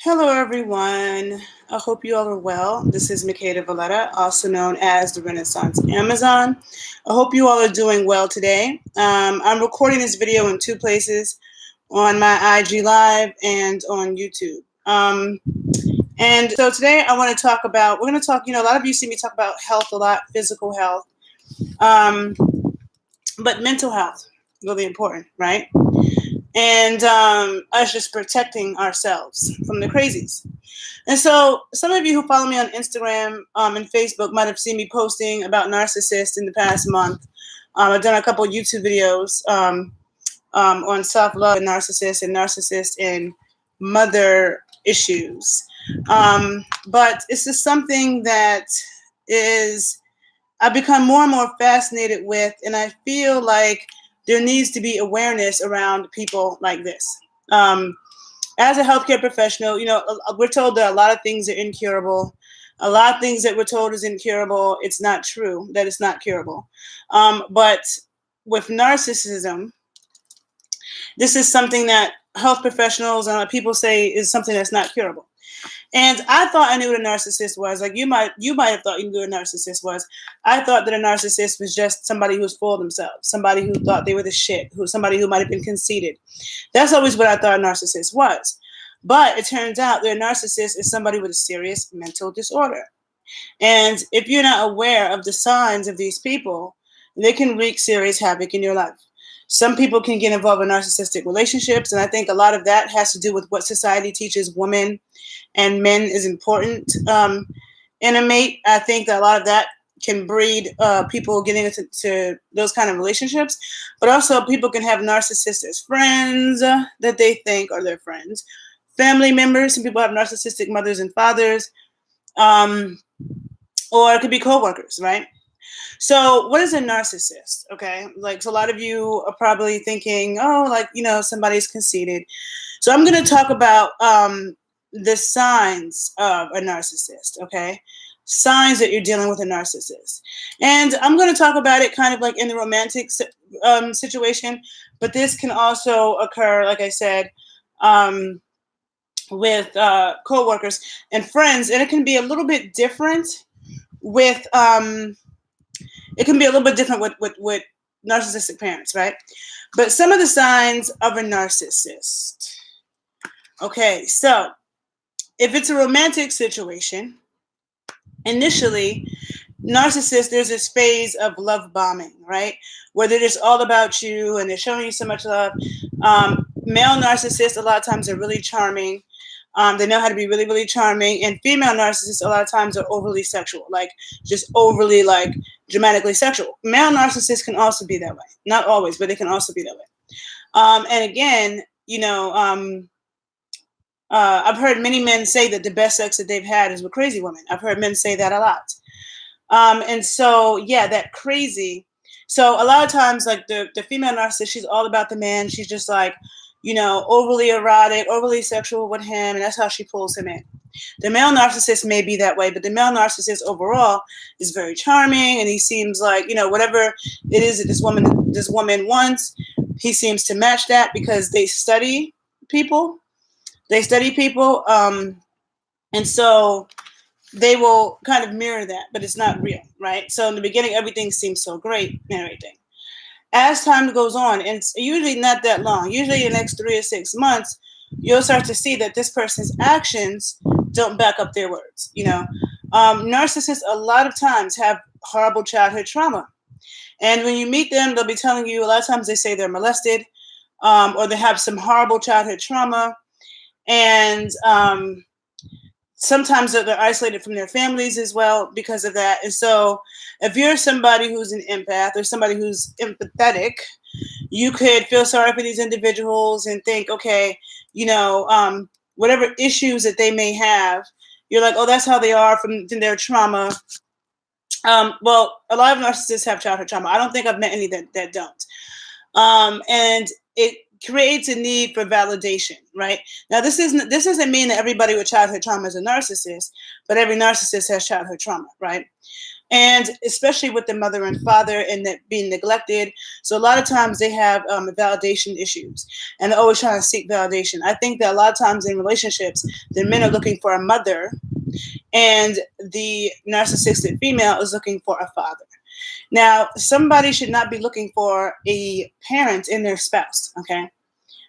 Hello, everyone. I hope you all are well. This is Makeda Valletta, also known as the Renaissance Amazon. I hope you all are doing well today. I'm recording this video in two places, on my IG Live and on YouTube. And so today I want to talk about, we're going to talk, a lot of you see me talk about health a lot, physical health, but mental health, really important, right? And us just protecting ourselves from the crazies. And so some of you who follow me on Instagram and Facebook might have seen me posting about narcissists in the past month. I've done a couple of YouTube videos on self-love and narcissist and mother issues. But it's just something that I've become more and more fascinated with, and I feel like there needs to be awareness around people like this. As a healthcare professional, we're told that a lot of things are incurable. A lot of things that we're told is incurable, it's not true, that it's not curable. But with narcissism, this is something that health professionals and people say is something that's not curable. And I thought I knew what a narcissist was. Like you might have thought you knew what a narcissist was. I thought that a narcissist was just somebody who was full of themselves, somebody who thought they were the shit, somebody who might have been conceited. That's always what I thought a narcissist was. But it turns out that a narcissist is somebody with a serious mental disorder. And if you're not aware of the signs of these people, they can wreak serious havoc in your life. Some people can get involved in narcissistic relationships, and I think a lot of that has to do with what society teaches women and men is important in a mate. I think that a lot of that can breed people getting into those kind of relationships, but also people can have narcissists as friends that they think are their friends, family members. Some people have narcissistic mothers and fathers, or it could be co-workers, right? So what is a narcissist? Okay. So a lot of you are probably thinking, somebody's conceited. So I'm going to talk about the signs of a narcissist. Okay. Signs that you're dealing with a narcissist. And I'm going to talk about it kind of like in the romantic situation, but this can also occur, like I said, with co-workers and friends. And it can be a little bit different with, it can be a little bit different with narcissistic parents, right? But some of the signs of a narcissist. Okay, so if it's a romantic situation, initially, narcissists, there's this phase of love bombing, right? Where they're just all about you and they're showing you so much love. Male narcissists, a lot of times, are really charming. They know how to be really, really charming. And female narcissists, a lot of times, are overly sexual, just overly, dramatically sexual. Male narcissists can also be that way. Not always, but they can also be that way. And again, I've heard many men say that the best sex that they've had is with crazy women. I've heard men say that a lot. And so, yeah, that crazy. So a lot of times, the female narcissist, she's all about the man. She's just overly erotic, overly sexual with him, and that's how she pulls him in. The male narcissist may be that way, but the male narcissist overall is very charming, and he seems like, whatever it is that this woman wants, he seems to match that because they study people. And so they will kind of mirror that, but it's not real, right? So in the beginning, everything seems so great and everything. As time goes on, and it's usually not that long, usually in the next 3 or 6 months, you'll start to see that this person's actions don't back up their words. Narcissists a lot of times have horrible childhood trauma. And when you meet them, they'll be telling you, a lot of times they say they're molested, or they have some horrible childhood trauma. And sometimes they're isolated from their families as well because of that. And so if you're somebody who's an empath or somebody who's empathetic, you could feel sorry for these individuals and think, okay, whatever issues that they may have, you're like, oh, that's how they are from their trauma. Well, a lot of narcissists have childhood trauma. I don't think I've met any that don't. And it creates a need for validation, right? Now, this doesn't mean that everybody with childhood trauma is a narcissist, but every narcissist has childhood trauma, right? And especially with the mother and father and that being neglected. So a lot of times they have validation issues, and they're always trying to seek validation. I think that a lot of times in relationships, the men are looking for a mother, and the narcissistic female is looking for a father. Now, somebody should not be looking for a parent in their spouse, okay?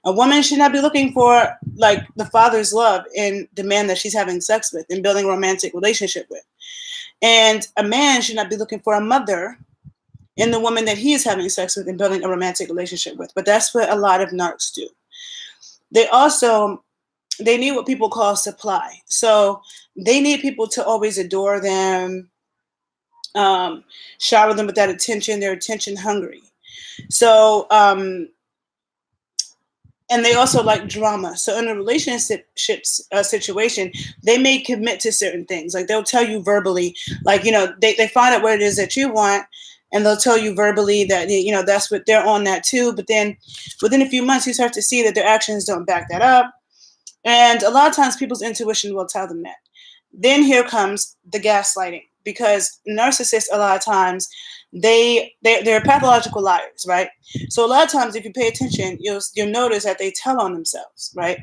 A woman should not be looking for like the father's love in the man that she's having sex with and building a romantic relationship with. And a man should not be looking for a mother in the woman that he is having sex with and building a romantic relationship with. But that's what a lot of narcs do. They need what people call supply. So they need people to always adore them, shower them with that attention. They're attention hungry. So, and they also like drama. So in a relationship situation, they may commit to certain things. Like they'll tell you verbally, like, they find out what it is that you want, and they'll tell you verbally that, that's what they're on that too. But then within a few months, you start to see that their actions don't back that up. And a lot of times people's intuition will tell them that. Then here comes the gaslighting, because narcissists, a lot of times, they're pathological liars, right? So a lot of times, if you pay attention, you'll notice that they tell on themselves, right?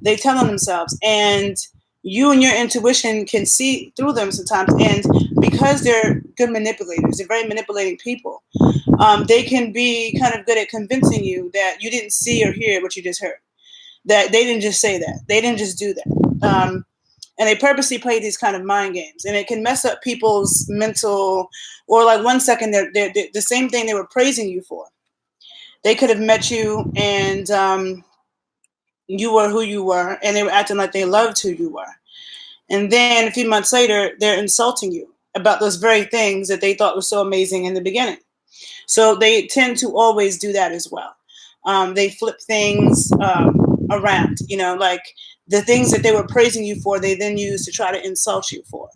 They tell on themselves, and you and your intuition can see through them sometimes. And because they're good manipulators, they're very manipulating people, they can be kind of good at convincing you that you didn't see or hear what you just heard, that they didn't just say that, they didn't just do that. And they purposely play these kind of mind games, and it can mess up people's mental, or like 1 second, they're the same thing they were praising you for. They could have met you and you were who you were, and they were acting like they loved who you were. And then a few months later, they're insulting you about those very things that they thought were so amazing in the beginning. So they tend to always do that as well. They flip things around, like the things that they were praising you for, they then use to try to insult you for.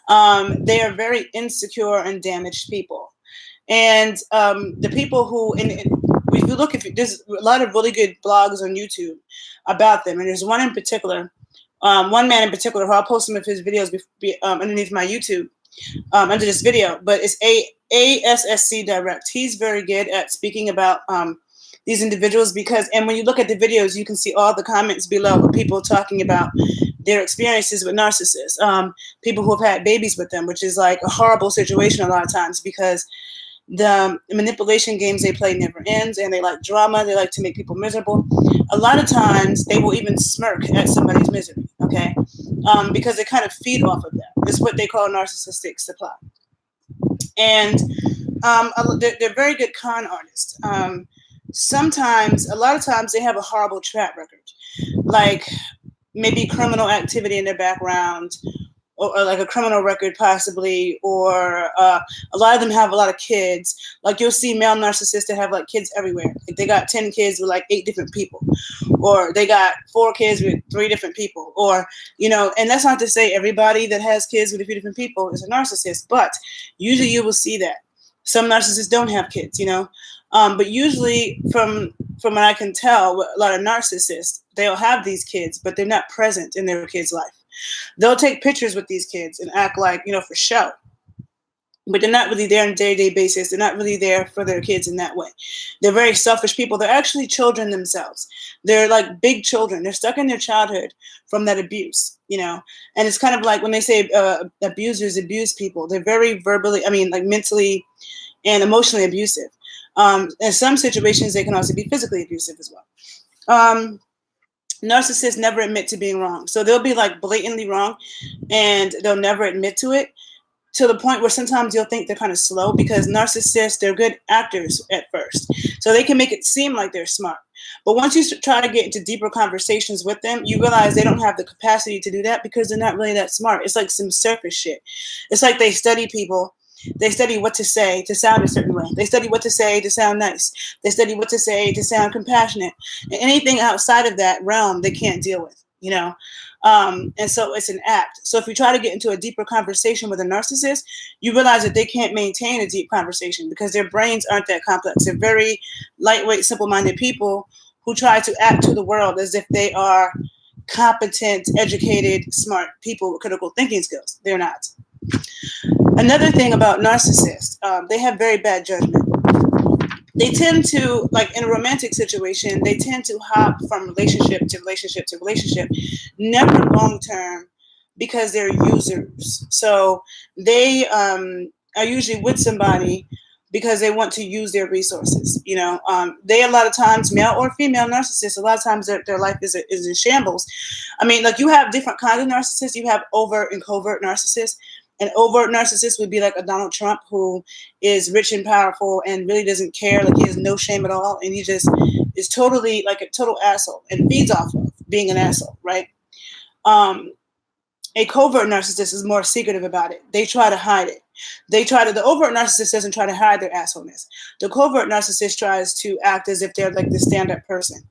They are very insecure and damaged people. And the people who, and if you look, there's a lot of really good blogs on YouTube about them. And there's one in particular, one man in particular, who I'll post some of his videos underneath my YouTube under this video, but it's ASSC Direct. He's very good at speaking about these individuals, and when you look at the videos, you can see all the comments below with people talking about their experiences with narcissists, people who have had babies with them, which is like a horrible situation a lot of times, because the manipulation games they play never ends, and they like drama. They like to make people miserable. A lot of times they will even smirk at somebody's misery, okay? Because they kind of feed off of that. It's what they call narcissistic supply. And they're very good con artists. A lot of times they have a horrible track record, like maybe criminal activity in their background, or like a criminal record possibly, or a lot of them have a lot of kids. Like you'll see male narcissists that have like kids everywhere. Like they got 10 kids with like 8 different people, or they got 4 kids with 3 different people, or, and that's not to say everybody that has kids with a few different people is a narcissist, but usually you will see that. Some narcissists don't have kids, but usually from what I can tell, a lot of narcissists, they'll have these kids, but they're not present in their kid's life. They'll take pictures with these kids and act like, for show, but they're not really there on a day-to-day basis. They're not really there for their kids in that way. They're very selfish people. They're actually children themselves. They're like big children. They're stuck in their childhood from that abuse, and it's kind of like when they say abusers abuse people, they're very mentally and emotionally abusive. In some situations, they can also be physically abusive as well. Narcissists never admit to being wrong. So they'll be like blatantly wrong, and they'll never admit to it, to the point where sometimes you'll think they're kind of slow, because narcissists, they're good actors at first. So they can make it seem like they're smart. But once you try to get into deeper conversations with them, you realize they don't have the capacity to do that, because they're not really that smart. It's like some surface shit. It's like they study people. They study what to say to sound a certain way. They study what to say to sound nice. They study what to say to sound compassionate. And anything outside of that realm, they can't deal with, And so it's an act. So if you try to get into a deeper conversation with a narcissist, you realize that they can't maintain a deep conversation, because their brains aren't that complex. They're very lightweight, simple-minded people who try to act to the world as if they are competent, educated, smart people with critical thinking skills. They're not. Another thing about narcissists, they have very bad judgment. They tend to, like in a romantic situation, they tend to hop from relationship to relationship to relationship, never long term, because they're users. So they are usually with somebody because they want to use their resources. They, a lot of times, male or female narcissists, a lot of times their life is in shambles. I mean, like, you have different kinds of narcissists. You have overt and covert narcissists. An overt narcissist would be like a Donald Trump, who is rich and powerful and really doesn't care. Like, he has no shame at all. And he just is totally like a total asshole and feeds off of being an asshole, right? A covert narcissist is more secretive about it. They try to hide it. The overt narcissist doesn't try to hide their assholeness. The covert narcissist tries to act as if they're like the stand-up person,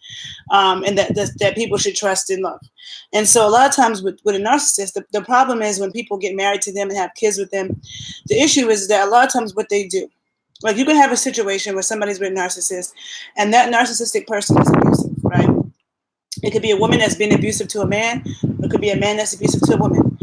and that people should trust and love. And so a lot of times with a narcissist, the problem is when people get married to them and have kids with them, the issue is that a lot of times what they do, like, you can have a situation where somebody's with a narcissist and that narcissistic person is abusive, right? It could be a woman that's being abusive to a man. It could be a man that's abusive to a woman.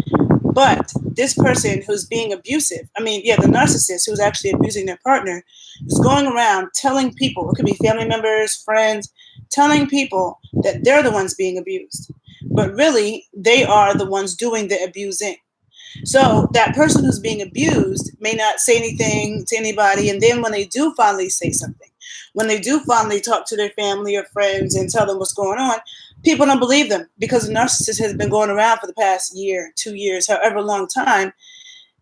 But this person who's being abusive, the narcissist who's actually abusing their partner, is going around telling people, it could be family members, friends, telling people that they're the ones being abused. But really, they are the ones doing the abusing. So that person who's being abused may not say anything to anybody. And then when they do finally say something, when they do finally talk to their family or friends and tell them what's going on, people don't believe them, because the narcissist has been going around for the past year, 2 years, however long time,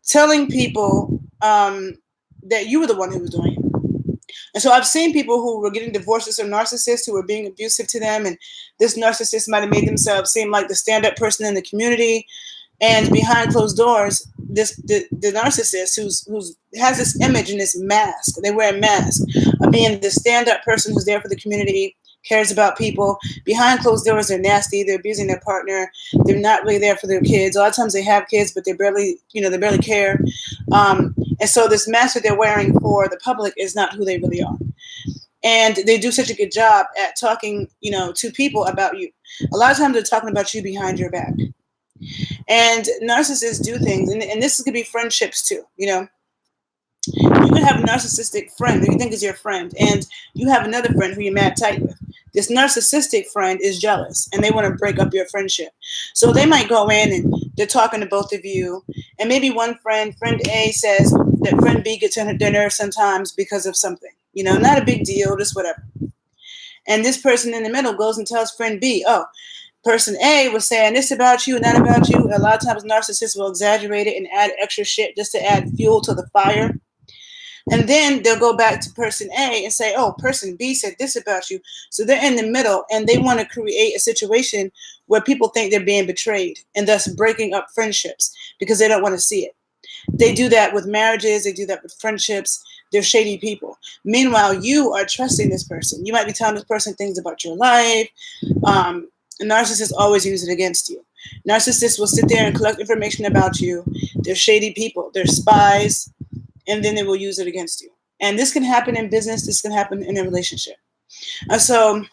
telling people that you were the one who was doing it. And so I've seen people who were getting divorces from narcissists who were being abusive to them. And this narcissist might have made themselves seem like the stand-up person in the community. And behind closed doors, the narcissist who's has this image and this mask, they wear a mask of being the stand-up person who's there for the community, cares about people. Behind closed doors, they're nasty. They're abusing their partner. They're not really there for their kids. A lot of times they have kids, but they barely care. And so this mask that they're wearing for the public is not who they really are. And they do such a good job at talking, to people about you. A lot of times they're talking about you behind your back. And narcissists do things, and this could be friendships too. You could have a narcissistic friend who you think is your friend, and you have another friend who you're mad tight with. This narcissistic friend is jealous, and they want to break up your friendship. So they might go in and they're talking to both of you, and maybe one friend A, says that friend B gets on her dinner sometimes because of something. Not a big deal, just whatever. And this person in the middle goes and tells friend B, oh, person A was saying this about you and that about you. A lot of times narcissists will exaggerate it and add extra shit just to add fuel to the fire. And then they'll go back to person A and say, oh, person B said this about you. So they're in the middle, and they want to create a situation where people think they're being betrayed, and thus breaking up friendships because they don't want to see it. They do that with marriages. They do that with friendships. They're shady people. Meanwhile, you are trusting this person. You might be telling this person things about your life. Narcissists always use it against you. Narcissists will sit there and collect information about you. They're shady people. They're spies. And then they will use it against you. And this can happen in business. This can happen in a relationship. So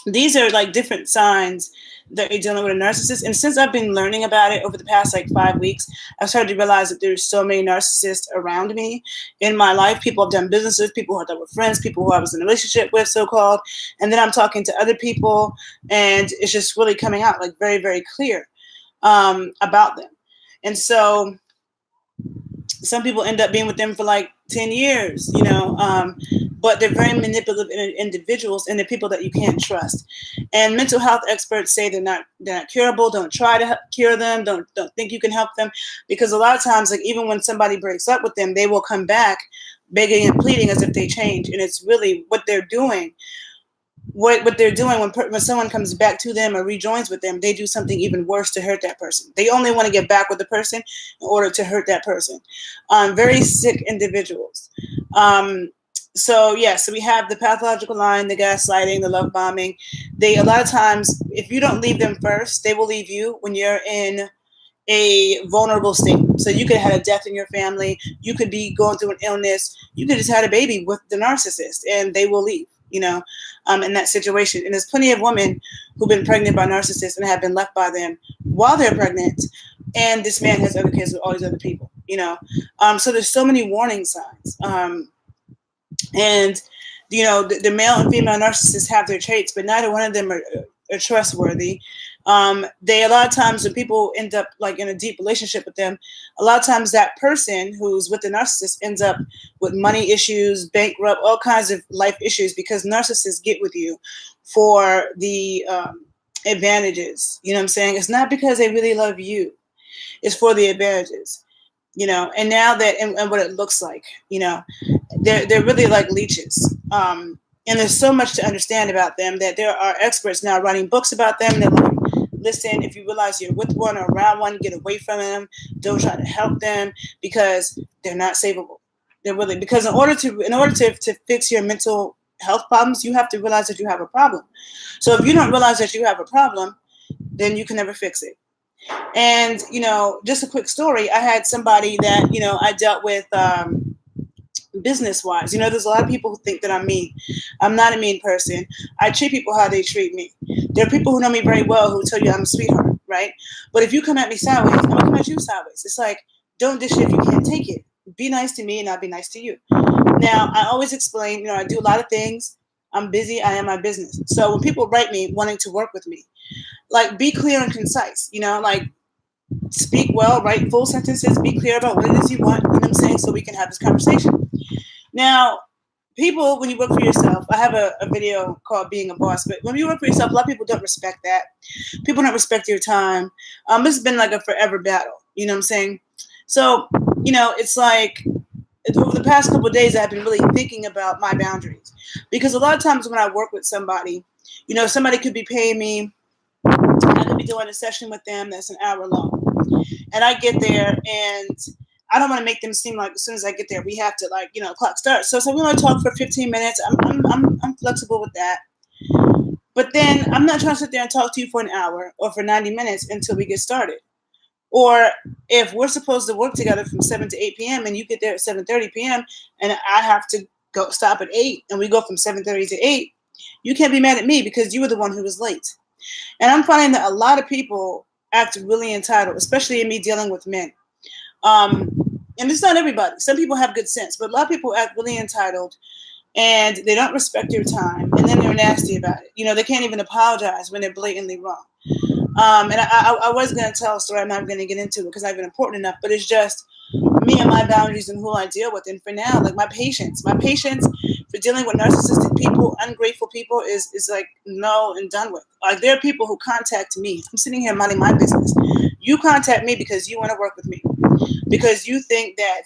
these are like different signs that you're dealing with a narcissist. And since I've been learning about it over the past 5 weeks, I've started to realize that there's so many narcissists around me in my life. People I've done business with, people who I've done with friends, people who I was in a relationship with, so-called. And then I'm talking to other people, and it's just really coming out like very, very clear about them. And so some people end up being with them for 10 years, but they're very manipulative individuals, and they're people that you can't trust. And mental health experts say they're not curable. Don't try to cure them. Don't think you can help them, because a lot of times, even when somebody breaks up with them, they will come back begging and pleading as if they change. And it's really what they're doing. What they're doing when someone comes back to them or rejoins with them, they do something even worse to hurt that person. They only want to get back with the person in order to hurt that person. Very sick individuals. So we have the pathological lying, the gaslighting, the love bombing. A lot of times, if you don't leave them first, they will leave you when you're in a vulnerable state. So you could have had a death in your family. You could be going through an illness. You could just had a baby with the narcissist, and they will leave. In that situation. And there's plenty of women who've been pregnant by narcissists and have been left by them while they're pregnant, and this man has other kids with all these other people, so there's so many warning signs. And the male and female narcissists have their traits, but neither one of them are trustworthy. They, a lot of times when people end up like in a deep relationship with them, a lot of times that person who's with the narcissist ends up with money issues, bankrupt, all kinds of life issues, because narcissists get with you for the advantages. You know what I'm saying? It's not because they really love you. It's for the advantages. And now that, and what it looks like, they're really like leeches. And there's so much to understand about them that there are experts now writing books about them. They're like, listen, if you realize you're with one or around one, get away from them. Don't try to help them, because they're not savable. They're really, because in order to fix your mental health problems, you have to realize that you have a problem. So if you don't realize that you have a problem, then you can never fix it. And, just a quick story. I had somebody that, I dealt with business-wise. There's a lot of people who think that I'm mean. I'm not a mean person. I treat people how they treat me. There are people who know me very well who tell you I'm a sweetheart, right? But if you come at me sideways, I'm going to come at you sideways. It's like, don't dish it if you can't take it. Be nice to me and I'll be nice to you. Now, I always explain, I do a lot of things. I'm busy. I am my business. So when people write me wanting to work with me, like, be clear and concise, like, speak well, write full sentences, be clear about what it is you want, you know what I'm saying, so we can have this conversation. Now, people, when you work for yourself, I have a video called Being a Boss, but when you work for yourself, a lot of people don't respect that. People don't respect your time. This has been like a forever battle, you know what I'm saying? So, it's like, over the past couple of days, I've been really thinking about my boundaries, because a lot of times when I work with somebody, somebody could be paying me, I could be doing a session with them that's an hour long, and I get there and I don't want to make them seem like as soon as I get there we have to, like, clock starts. So we want to talk for 15 minutes. I'm flexible with that, but then I'm not trying to sit there and talk to you for an hour or for 90 minutes until we get started. Or if we're supposed to work together from 7 to 8 p.m. and you get there at 7:30 p.m. and I have to go stop at 8 and we go from 7:30 to 8, you can't be mad at me because you were the one who was late. And I'm finding that a lot of people act really entitled, especially in me dealing with men. And it's not everybody. Some people have good sense, but a lot of people act really entitled and they don't respect your time, and then they're nasty about it. They can't even apologize when they're blatantly wrong. And I was going to tell a story. I'm not going to get into it because I've been important enough, but it's just me and my boundaries and who I deal with. And for now, like, my patience for dealing with narcissistic people, ungrateful people is like no and done with. Like, there are people who contact me. I'm sitting here minding my business. You contact me because you want to work with me, because you think that,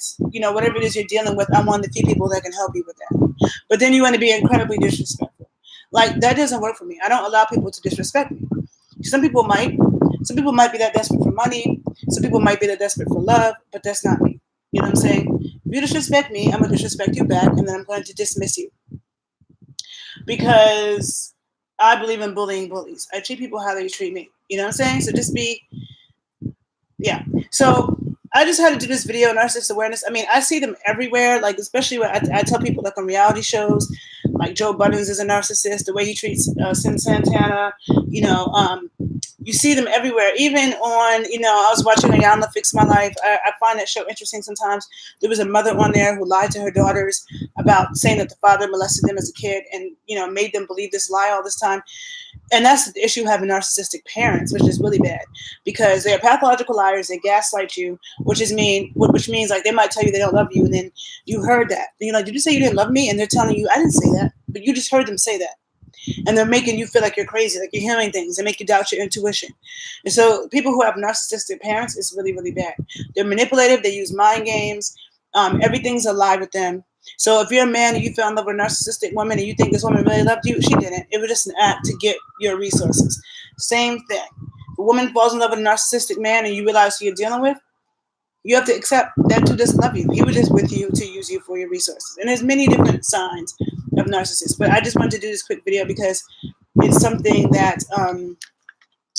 whatever it is you're dealing with, I'm one of the few people that can help you with that. But then you want to be incredibly disrespectful. Like, that doesn't work for me. I don't allow people to disrespect me. Some people might be that desperate for money. Some people might be that desperate for love, but that's not me. You know what I'm saying? If you disrespect me, I'm going to disrespect you back, and then I'm going to dismiss you. Because I believe in bullying bullies. I treat people how they treat me. You know what I'm saying? So just be, yeah. So I just had to do this video on Narcissist Awareness. I mean, I see them everywhere, like, especially when I tell people, like, on reality shows, like Joe Buttons is a narcissist, the way he treats Sim Santana, you see them everywhere. Even on, I was watching Ayanna Fix My Life. I find that show interesting sometimes. There was a mother on there who lied to her daughters about saying that the father molested them as a kid and, made them believe this lie all this time. And that's the issue having narcissistic parents, which is really bad, because they're pathological liars. They gaslight you, which means like they might tell you they don't love you, and then you heard that. And you're like, did you say you didn't love me? And they're telling you, I didn't say that, but you just heard them say that. And they're making you feel like you're crazy, like you're hearing things. They make you doubt your intuition. And so people who have narcissistic parents, it's really, really bad. They're manipulative. They use mind games. Everything's a lie with them. So if you're a man and you fell in love with a narcissistic woman and you think this woman really loved you, she didn't. It was just an act to get your resources. Same thing. If a woman falls in love with a narcissistic man and you realize who you're dealing with, you have to accept that dude doesn't love you. He was just with you to use you for your resources. And there's many different signs of narcissists. But I just wanted to do this quick video because it's something that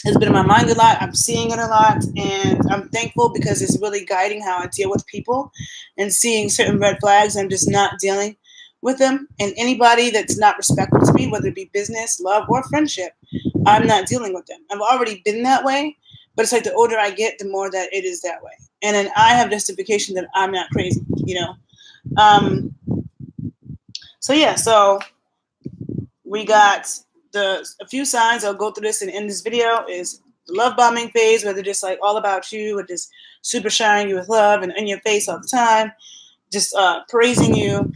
has been in my mind a lot. I'm seeing it a lot, and I'm thankful because it's really guiding how I deal with people and seeing certain red flags. I'm just not dealing with them. And anybody that's not respectful to me, whether it be business, love, or friendship, I'm not dealing with them. I've already been that way But it's like the older I get, the more that it is that way. And then I have justification that I'm not crazy, you know. So yeah, so we got a few signs. I'll go through this and end this video. Is the love bombing phase, where they're just like all about you, or just super showering you with love and in your face all the time, just praising you.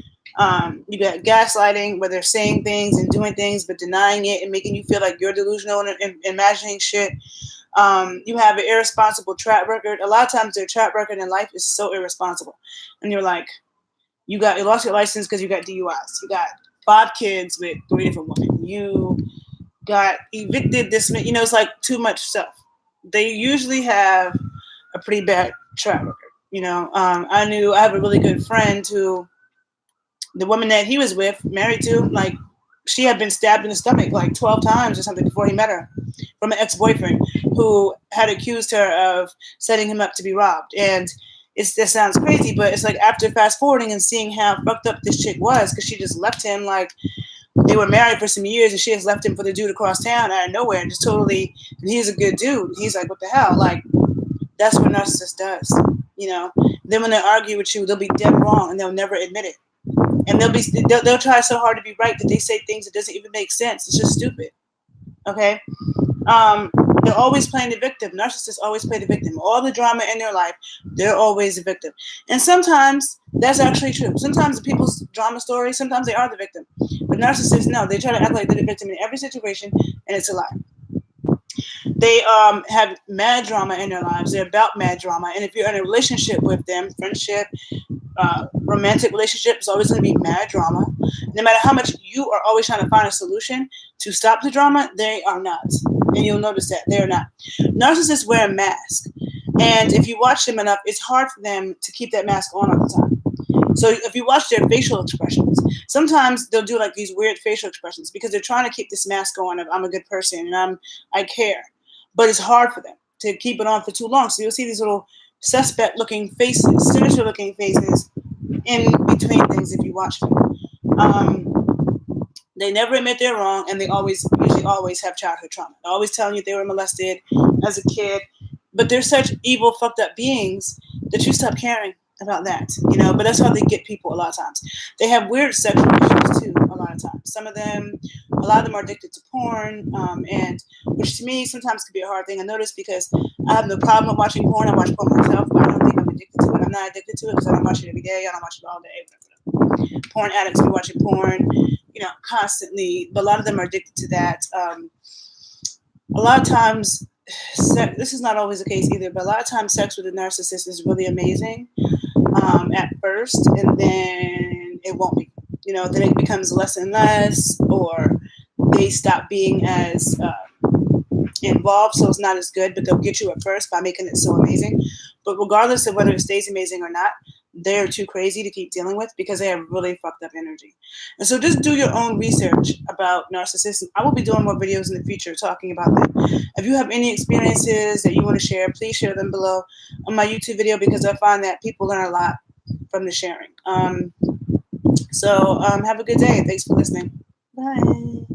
You got gaslighting, where they're saying things and doing things but denying it and making you feel like you're delusional and imagining shit. You have an irresponsible track record. A lot of times their track record in life is so irresponsible. And you're like, you lost your license because you got DUIs. You got 5 kids with 3 different women. You got evicted this, you know, it's like too much stuff. They usually have a pretty bad track record. You know, I have a really good friend who, the woman that he was with, married to, like, she had been stabbed in the stomach like 12 times or something before he met her, from an ex-boyfriend who had accused her of setting him up to be robbed. And this sounds crazy, but it's like after fast forwarding and seeing how fucked up this chick was, because she just left him, like, they were married for some years and she has left him for the dude across town out of nowhere, and just totally, and he's a good dude. He's like, what the hell? Like, that's what narcissist does, you know. Then when they argue with you, they'll be dead wrong and they'll never admit it. And they'll try so hard to be right that they say things that doesn't even make sense. It's just stupid. Okay? They're always playing the victim. Narcissists always play the victim. All the drama in their life, they're always the victim. And sometimes that's actually true. Sometimes people's drama stories, sometimes they are the victim. But narcissists, no, they try to act like they're the victim in every situation, and it's a lie. They have mad drama in their lives. They're about mad drama. And if you're in a relationship with them, friendship, romantic relationship, is always going to be mad drama. No matter how much you are always trying to find a solution to stop the drama, they are not. And you'll notice that they're not. Narcissists wear a mask. And if you watch them enough, it's hard for them to keep that mask on all the time. So if you watch their facial expressions, sometimes they'll do like these weird facial expressions because they're trying to keep this mask on of I'm a good person and I care. But it's hard for them to keep it on for too long. So you'll see these little suspect-looking faces, sinister-looking faces in between things if you watch them. They never admit they're wrong, and they usually always have childhood trauma. They're always telling you they were molested as a kid. But they're such evil, fucked up beings that you stop caring about that, you know. But that's how they get people a lot of times. They have weird sexual issues too a lot of times. A lot of them are addicted to porn, and which to me sometimes could be a hard thing. I notice because I have no problem with watching porn. I watch porn myself, but I don't think I'm addicted to it. I'm not addicted to it because I don't watch it every day. I don't watch it all day. Porn addicts be watching porn, you know, constantly. But a lot of them are addicted to that. A lot of times, this is not always the case either, but a lot of times sex with a narcissist is really amazing at first, and then it won't be. You know, then it becomes less and less, or they stop being as involved, so it's not as good, but they'll get you at first by making it so amazing. But regardless of whether it stays amazing or not, they're too crazy to keep dealing with because they have really fucked up energy. And so just do your own research about narcissists. I will be doing more videos in the future talking about them. If you have any experiences that you want to share, please share them below on my YouTube video, because I find that people learn a lot from the sharing. So have a good day. Thanks for listening. Bye.